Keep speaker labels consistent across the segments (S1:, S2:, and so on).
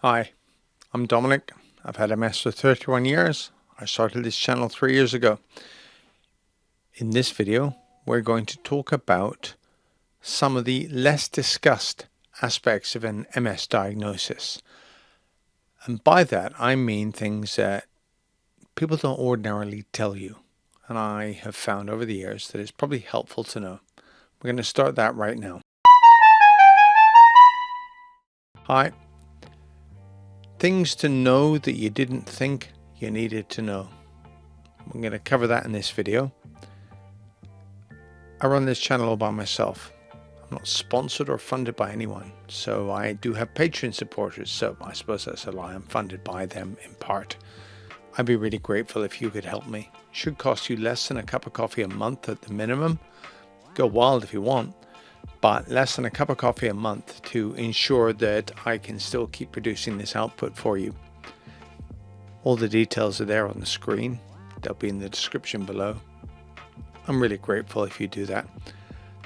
S1: Hi, I'm Dominic. I've had MS for 31 years. I started this channel 3 years ago. In this video, we're going to talk about some of the less discussed aspects of an MS diagnosis. And by that, I mean things that people don't ordinarily tell you. And I have found over the years that it's probably helpful to know. We're going to start that right now. Hi. Things to know that you didn't think you needed to know. I'm going to cover that in this video. I run this channel all by myself. I'm not sponsored or funded by anyone, so I do have Patreon supporters, so I suppose that's a lie. I'm funded by them in part. I'd be really grateful if you could help me. It should cost you less than a cup of coffee a month at the minimum. Go wild if you want, but less than a cup of coffee a month to ensure that I can still keep producing this output for you. All the details are there on the screen. They'll be in the description below. I'm really grateful if you do that.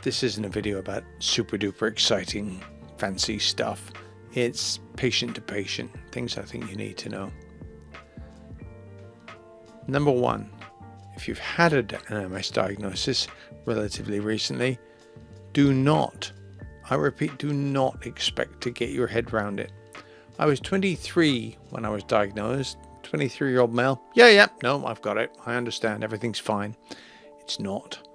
S1: This isn't a video about super duper exciting, fancy stuff. It's patient to patient, things I think you need to know. Number one, if you've had an MS diagnosis relatively recently, do not, I repeat, do not expect to get your head around it. I was 23 when I was diagnosed, 23-year-old male. No, I've got it. I understand, everything's fine. It's not.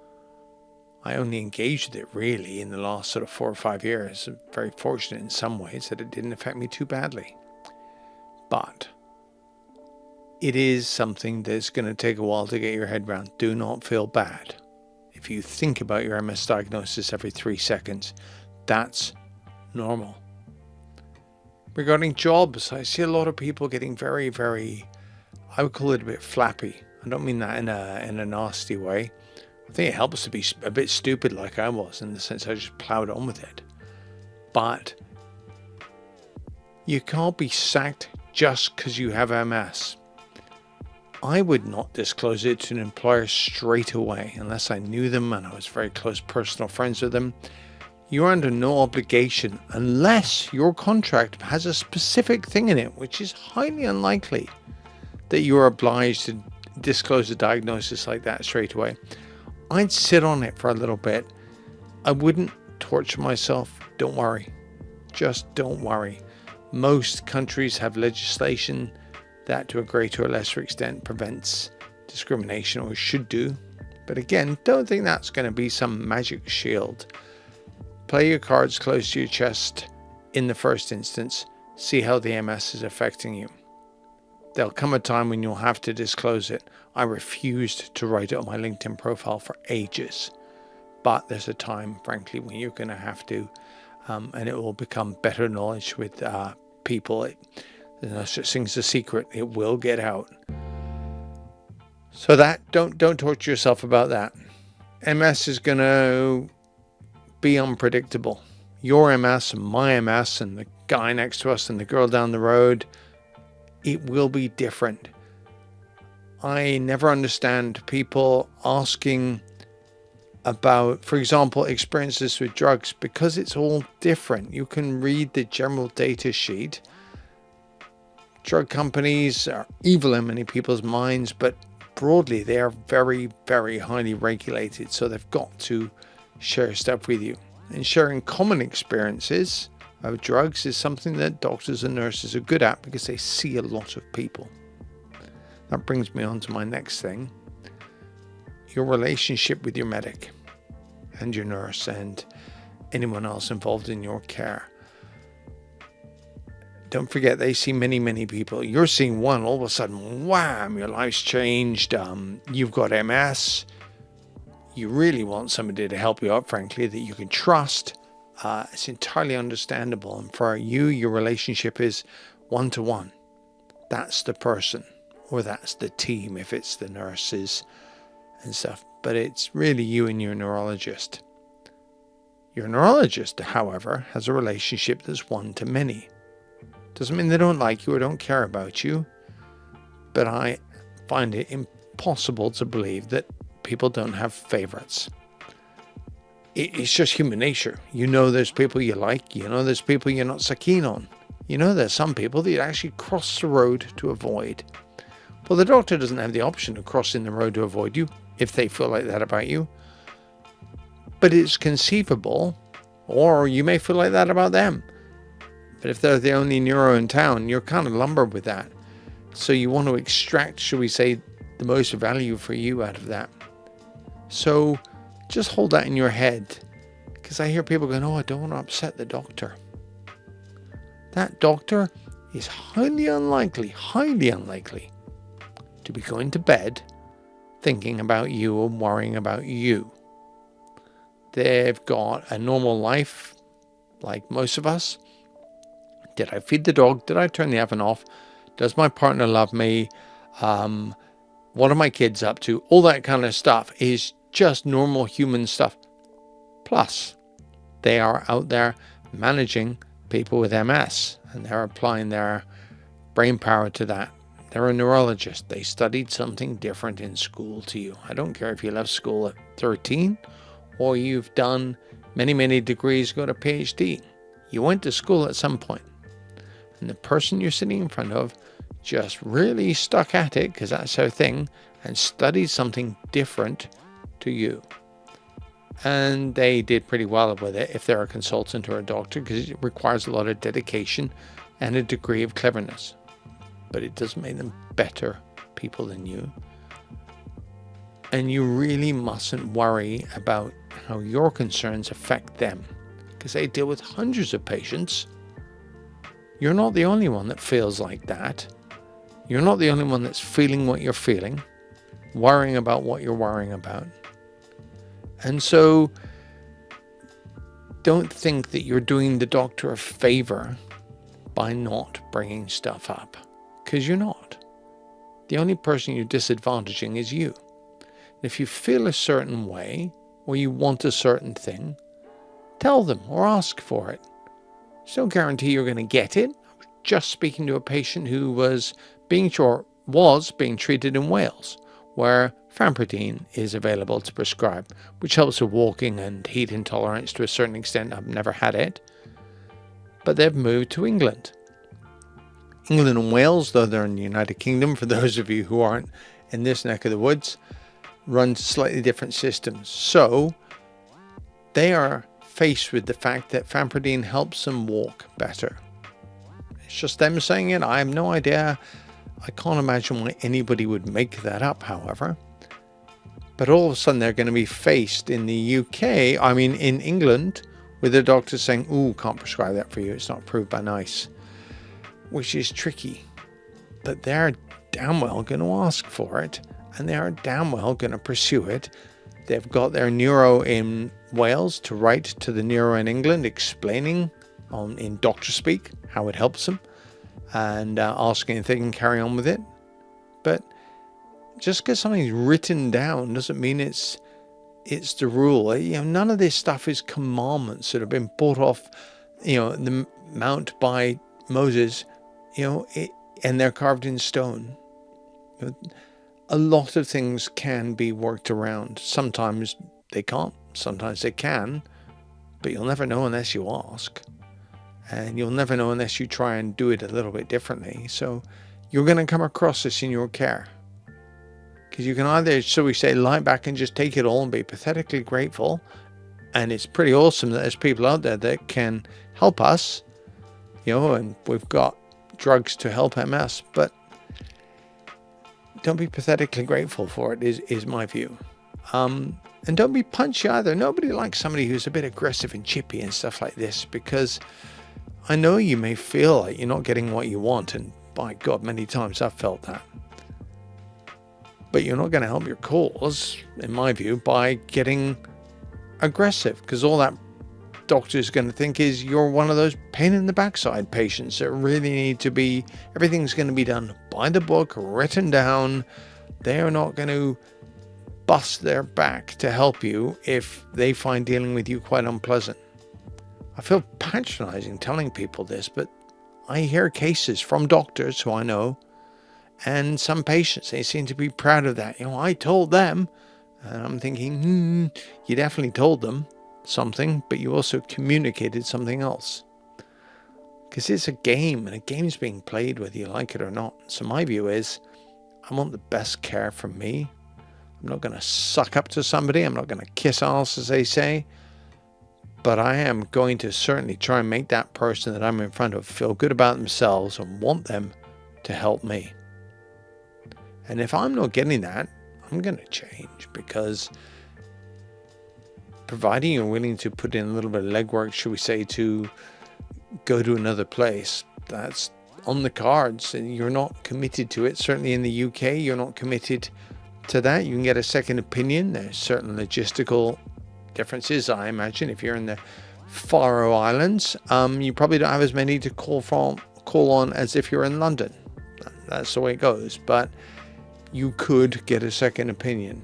S1: I only engaged with it really in the last sort of 4 or 5 years. I'm very fortunate in some ways that it didn't affect me too badly. But it is something that's going to take a while to get your head around. Do not feel bad. If you think about your MS diagnosis every 3 seconds, that's normal. Regarding jobs, I see a lot of people getting very, I would call it a bit flappy. I don't mean that in a nasty way. I think it helps to be a bit stupid like I was, in the sense I just plowed on with it. But you can't be sacked just because you have MS. I would not disclose it to an employer straight away unless I knew them and I was very close personal friends with them. You're under no obligation unless your contract has a specific thing in it, which is highly unlikely that you're obliged to disclose a diagnosis like that straight away. I'd sit on it for a little bit. I wouldn't torture myself. Don't worry. Just don't worry. Most countries have legislation that to a greater or lesser extent prevents discrimination, or should do. But again, don't think that's going to be some magic shield. Play your cards close to your chest in the first instance. See how the MS is affecting you. There'll come a time when you'll have to disclose it. I refused to write it on my LinkedIn profile for ages. But there's a time, frankly, when you're going to have to, and it will become better knowledge with people. There's no such thing as a secret. It will get out. So that don't torture yourself about that. MS is going to be unpredictable. Your MS and my MS and the guy next to us and the girl down the road, it will be different. I never understand people asking about, for example, experiences with drugs, because it's all different. You can read the general data sheet. Drug companies are evil in many people's minds, but broadly they are very, very highly regulated. So they've got to share stuff with you. And sharing common experiences of drugs is something that doctors and nurses are good at because they see a lot of people. That brings me on to my next thing. Your relationship with your medic and your nurse and anyone else involved in your care. Don't forget, they see many people. You're seeing one, all of a sudden, wham, your life's changed. You've got MS. You really want somebody to help you out, frankly, that you can trust. It's entirely understandable. And for you, your relationship is one-to-one. That's the person, or that's the team if it's the nurses and stuff. But it's really you and your neurologist. Your neurologist, however, has a relationship that's one-to-many. Doesn't mean they don't like you or don't care about you, but I find it impossible to believe that people don't have favorites. It's just human nature. You know there's people you like, you know there's people you're not so keen on. You know, there's some people that you actually cross the road to avoid. Well, the doctor doesn't have the option of crossing the road to avoid you if they feel like that about you. But it's conceivable, or you may feel like that about them. But if they're the only neuro in town, you're kind of lumbered with that. So you want to extract, shall we say, the most value for you out of that. So just hold that in your head, because I hear people going, oh, I don't want to upset the doctor. That doctor is highly unlikely to be going to bed thinking about you and worrying about you. They've got a normal life like most of us. Did I feed the dog? Did I turn the oven off? Does my partner love me? What are my kids up to? All that kind of stuff is just normal human stuff. Plus, they are out there managing people with MS, and they're applying their brain power to that. They're a neurologist. They studied something different in school to you. I don't care if you left school at 13 or you've done many degrees, got a PhD. You went to school at some point. And the person you're sitting in front of just really stuck at it, because that's their thing, and studied something different to you. And they did pretty well with it if they're a consultant or a doctor, because it requires a lot of dedication and a degree of cleverness. But it doesn't make them better people than you. And you really mustn't worry about how your concerns affect them, because they deal with hundreds of patients. You're not the only one that feels like that. You're not the only one that's feeling what you're feeling, worrying about what you're worrying about. And so don't think that you're doing the doctor a favor by not bringing stuff up, because you're not. The only person you're disadvantaging is you. If you feel a certain way or you want a certain thing, tell them or ask for it. There's no guarantee you're going to get it. I was just speaking to a patient who was being treated in Wales, where famotidine is available to prescribe, which helps with walking and heat intolerance to a certain extent. I've never had it. But they've moved to England. England and Wales, though they're in the United Kingdom, for those of you who aren't in this neck of the woods, run slightly different systems. So they are faced with the fact that famotidine helps them walk better. It's just them saying it. I have no idea. I can't imagine why anybody would make that up, however. But all of a sudden they're going to be faced in in England, with the doctor saying, ooh, can't prescribe that for you. It's not approved by NICE, which is tricky. But they're damn well going to ask for it, and they are damn well going to pursue it. They've got their neuro in Wales to write to the neuro in England, explaining in doctor speak how it helps them, and asking if they can carry on with it. But just because something's written down doesn't mean it's the rule. None of this stuff is commandments that have been brought off, the mount by Moses, and they're carved in stone. A lot of things can be worked around. Sometimes they can't, sometimes they can, but you'll never know unless you ask. And you'll never know unless you try and do it a little bit differently. So you're going to come across this in your care. Because you can either, so we say, lie back and just take it all and be pathetically grateful. And it's pretty awesome that there's people out there that can help us, and we've got drugs to help MS, but don't be pathetically grateful for it, is my view. And don't be punchy either. Nobody likes somebody who's a bit aggressive and chippy and stuff like this, because I know you may feel like you're not getting what you want, and by God, many times I've felt that. But you're not going to help your cause, in my view, by getting aggressive, because all that doctor is going to think is you're one of those pain in the backside patients that really need to be, everything's going to be done by the book, written down. They're not going to bust their back to help you if they find dealing with you quite unpleasant. I feel patronizing telling people this, but I hear cases from doctors who I know, and some patients, they seem to be proud of that. I told them, and I'm thinking, you definitely told them something, but you also communicated something else. because it's a game, and a game's being played whether you like it or not. So my view is, I want the best care from me. I'm not going to suck up to somebody. I'm not going to kiss ass, as they say. But I am going to certainly try and make that person that I'm in front of feel good about themselves and want them to help me. And if I'm not getting that, I'm going to change, because providing you're willing to put in a little bit of legwork, should we say, to go to another place, that's on the cards, and you're not committed to it. Certainly in the UK, you're not committed to that. You can get a second opinion. There's certain logistical differences, I imagine. If you're in the Faroe Islands, you probably don't have as many to call on as if you're in London. That's the way it goes. But you could get a second opinion,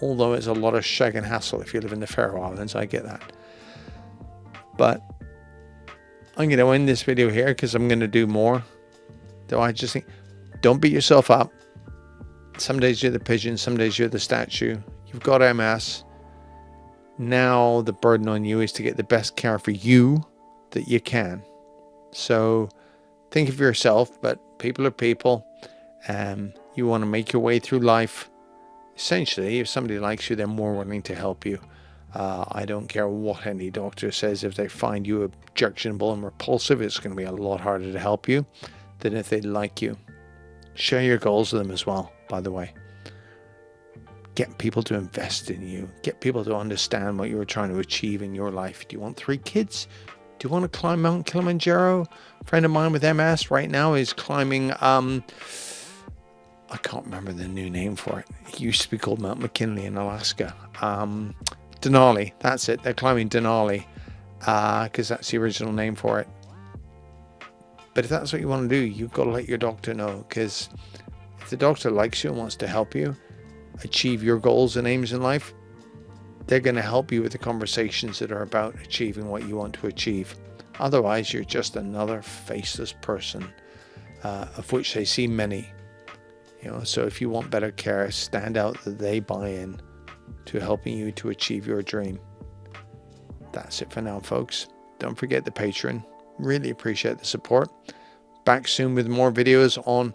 S1: although it's a lot of shag and hassle if you live in the Faroe Islands. I get that. But I'm going to end this video here, because I'm going to do more. Though I just think, don't beat yourself up. Some days you're the pigeon, some days you're the statue. You've got MS. Now the burden on you is to get the best care for you that you can. So think of yourself, but people are people. You want to make your way through life. Essentially, if somebody likes you, they're more willing to help you. I don't care what any doctor says. If they find you objectionable and repulsive, it's going to be a lot harder to help you than if they like you. Share your goals with them as well, by the way. Get people to invest in you. Get people to understand what you're trying to achieve in your life. Do you want 3 kids? Do you want to climb Mount Kilimanjaro? A friend of mine with MS right now is climbing, I can't remember the new name for it. It used to be called Mount McKinley in Alaska. Denali, that's it. They're climbing Denali, because that's the original name for it. But if that's what you want to do, you've got to let your doctor know, because if the doctor likes you and wants to help you achieve your goals and aims in life, they're going to help you with the conversations that are about achieving what you want to achieve. Otherwise, you're just another faceless person, of which they see many. So if you want better care, stand out that they buy in to helping you to achieve your dream. That's it for now, folks. Don't forget the Patreon. Really appreciate the support. Back soon with more videos on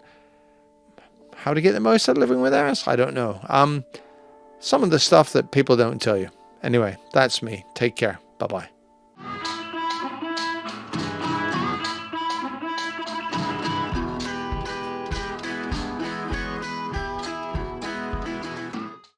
S1: how to get the most out of living with MS. I don't know. Some of the stuff that people don't tell you. Anyway, that's me. Take care. Bye-bye.